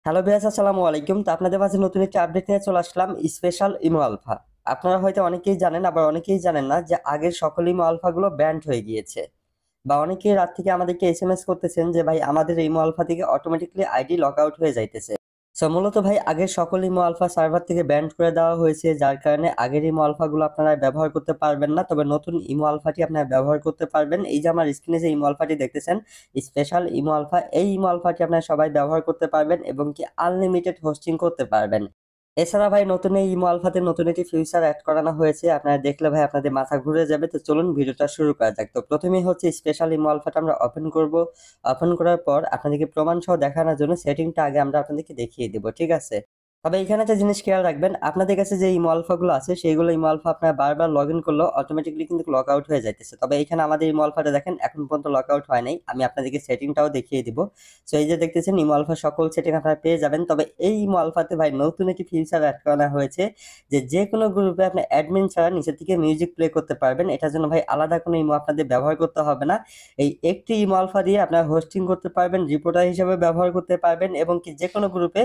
Hello viewers, আসসালামু আলাইকুম। তো আপনাদের মাঝে নতুন একটি আপডেট নিয়ে চলে আসলাম, স্পেশাল ইমো আলফা। আপনারা হয়তো অনেকেই জানেন, আবার অনেকেই জানেন না যে আগের সকল ইমো আলফাগুলো ব্যান্ড হয়ে গিয়েছে। বা অনেকেই রাত থেকে আমাদেরকে এসএমএস করতেছেন যে ভাই আমাদের ইমো আলফা থেকে অটোমেটিক্যালি আইডি লগ আউট হয়ে যাইতেছে। সো মূলত ভাই আগের সকল ইমো আলফা সার্ভার থেকে ব্যান্ড করে দেওয়া হয়েছে, যার কারণে আগের ইমো আলফাগুলো আপনারা ব্যবহার করতে পারবেন না। তবে নতুন ইমো আলফাটি আপনারা ব্যবহার করতে পারবেন। এই যে আমার স্ক্রিনে যে ইমো আলফাটি দেখতেছেন, স্পেশাল ইমো আলফা, এই ইমো আলফাটি আপনারা সবাই ব্যবহার করতে পারবেন এবং কি আনলিমিটেড হোস্টিং করতে পারবেন। এছাড়া ভাই নতুন এই ইমো আলফাতে নতুন একটি ফিউচার অ্যাড করানো হয়েছে, আপনারা দেখলে ভাই আপনাদের মাথা ঘুরে যাবে। তো চলুন ভিডিওটা শুরু করা যাক। তো প্রথমেই হচ্ছে স্পেশাল ইমো আলফাটা আমরা ওপেন করব। ওপেন করার পর আপনাদেরকে প্রমাণ সহ দেখানোর জন্য সেটিংটা আগে আমরা আপনাদেরকে দেখিয়ে দেব, ঠিক আছে? তবে এখানে একটা জিনিস খেয়াল রাখবেন, আপনাদের কাছে যে ইমো আলফাগুলো আছে সেইগুলো ইমো আলফা আপনারা বারবার লগ ইন করলেও অটোমেটিক্যালি কিন্তু লগ আউট হয়ে যাইতেছে। তবে এখানে আমাদের ইমো আলফাটা দেখেন এখন পর্যন্ত লগ আউট হয় নাই। আমি আপনাদেরকে সেটিংটাও দেখিয়ে দিব। সো এই যে দেখতেছেন ইমো আলফা সকল সেটিং আপনারা পেয়ে যাবেন। তবে এই ইমো আলফাতে ভাই নতুন একটি ফিচার অ্যাড করা হয়েছে যে যেকোনো গ্রুপে আপনি অ্যাডমিন ছাড়া নিচে থেকে মিউজিক প্লে করতে পারবেন। এটার জন্য ভাই আলাদা কোনো ইমো আপনাদের ব্যবহার করতে হবে না। এই একটি ইমো আলফা দিয়ে আপনারা হোস্টিং করতে পারবেন, রিপোর্টার হিসেবে ব্যবহার করতে পারবেন এবং কি যেকোনো গ্রুপে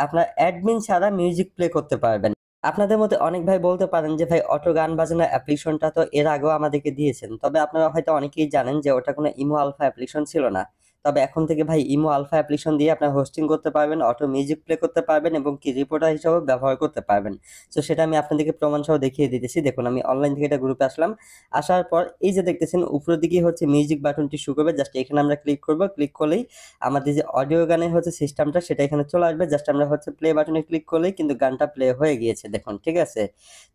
আপনার অ্যাডমিন ছাড়া মিউজিক প্লে করতে পারবেন। আপনাদের মধ্যে অনেক ভাই বলতে পারেন যে ভাই অটো গান বাজানো অ্যাপ্লিকেশনটা তো এর আগেও আমাদেরকে দিয়েছেন। তবে আপনারা হয়তো অনেকেই জানেন যে ওটা কোনো ইমো আলফা অ্যাপ্লিকেশন ছিল না। তবে এখন থেকে ভাই ইমো আলফা অ্যাপ্লিকেশন দিয়ে আপনার হোস্টিং করতে পারবেন, অটো মিউজিক প্লে করতে পারবেন এবং কি রিপোর্টার হিসেবেও ব্যবহার করতে পারবেন। সো সেটা আমি আপনাদেরকে প্রমাণ সহ দেখিয়ে দিতেছি। দেখুন আমি অনলাইন থেকে একটা গ্রুপে আসলাম। আসার পর এই যে দেখতেছেন উপরের দিকে হচ্ছে মিউজিক বাটনটি শো করবে, জাস্ট এখানে আমরা ক্লিক করব। ক্লিক করলেই আমাদের যে অডিও গানের হচ্ছে সিস্টেমটা সেটা এখানে চলে আসবে। জাস্ট আমরা হচ্ছে প্লে বাটনে ক্লিক করলেই কিন্তু গানটা প্লে হয়ে গিয়েছে, দেখুন, ঠিক আছে?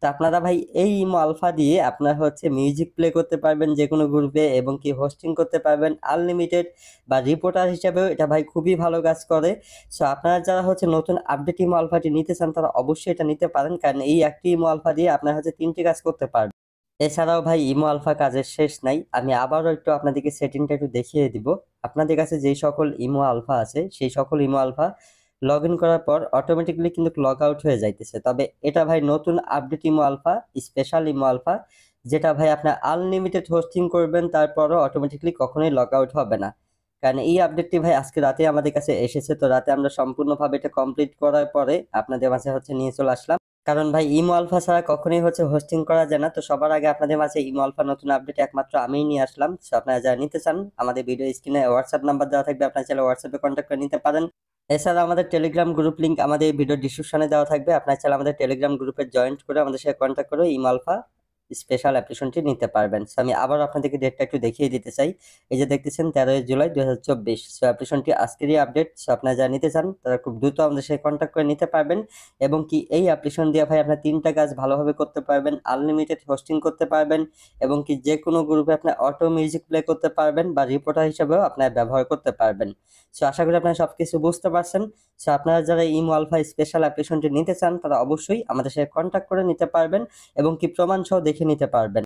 তো আপনারা ভাই এই ইমো আলফা দিয়ে আপনারা হচ্ছে মিউজিক প্লে করতে পারবেন যে কোনো গ্রুপে এবং কি হোস্টিং করতে পারবেন আনলিমিটেড। বা রিপোর্টার হিসেবেও এটা ভাই খুবই ভালো কাজ করে। সো আপনারা যারা হচ্ছে নতুন আপডেট ইমো আলফাটি নিতে চান তারা অবশ্যই এটা নিতে পারেন, কারণ এই একটি ইমো আলফা দিয়ে আপনারা হচ্ছে 3টি কাজ করতে পারবেন। এছাড়াও ভাই ইমো আলফা কাজের শেষ নাই। আমি আবারও একটু আপনাদেরকে সেটিংটা একটু দেখিয়ে দিব। আপনাদের কাছে যেই সকল ইমো আলফা আছে সেই সকল ইমো আলফা লগ ইন করার পর অটোমেটিক্যালি কিন্তু লগ আউট হয়ে যাইতেছে। তবে এটা ভাই নতুন update imo alpha, special imo alpha, যেটা ভাই আপনার আনলিমিটেড হোস্টিং করবেন তারপরও অটোমেটিক্যালি কখনোই লগ আউট হবে না। কারণ এই আপডেটটি ভাই আজকে রাতে আমাদের কাছে এসেছে। তো রাতে আমরা সম্পূর্ণভাবে এটা কমপ্লিট করার পরে আপনাদের মাঝে হচ্ছে নিয়ে চলে আসলাম। কারণ ভাই ইমো আলফা ছাড়া কখনোই হচ্ছে হোস্টিং করা যায় না। তো সবার আগে আপনাদের মাঝে ইমো আলফা নতুন আপডেট একমাত্র আমিই নিয়ে আসলাম। সো আপনারা যারা নিতে চান আমাদের ভিডিও স্ক্রিনে হোয়াটসঅ্যাপ নাম্বার দেওয়া থাকবে, আপনারা চাইলে হোয়াটসঅ্যাপে কন্ট্যাক্ট করে নিতে পারেন। এছাড়া আমাদের টেলিগ্রাম গ্রুপ লিংক আমাদের ভিডিও ডিসক্রিপশনে দেওয়া থাকবে, আপনারা চাইলে আমাদের টেলিগ্রাম গ্রুপে জয়েন্ট করে আমাদের সাথে কন্ট্যাক্ট করে ইমো আলফা স্পেশাল অ্যাপ্লিকেশনটি নিতে পারবেন। সো আমি আবার আপনাদেরকে ডেটটা একটু দেখিয়ে দিতে চাই। এই যে দেখতেছেন 13 জুলাই 2024। সো অ্যাপ্লিকেশনটি আজকেরই আপডেট। সো আপনারা যারা নিতে চান তারা খুব দ্রুত আমাদের সাথে কন্ট্যাক্ট করে নিতে পারবেন এবং কি এই অ্যাপ্লিকেশন দিয়ে ভাই আপনার 3টা কাজ ভালোভাবে করতে পারবেন, আনলিমিটেড হোস্টিং করতে পারবেন এবং কি যে কোনো গ্রুপে আপনার অটো মিউজিক প্লে করতে পারবেন বা রিপোর্টার হিসেবেও আপনারা ব্যবহার করতে পারবেন। সো আশা করি আপনারা সবকিছু বুঝতে পারছেন। সো আপনারা যারা ইমো আলফা স্পেশাল অ্যাপ্লিকেশনটি নিতে চান তারা অবশ্যই আমাদের সাথে কন্ট্যাক্ট করে নিতে পারবেন এবং কি প্রমাণ সহ দেখে নিতে পারবেন।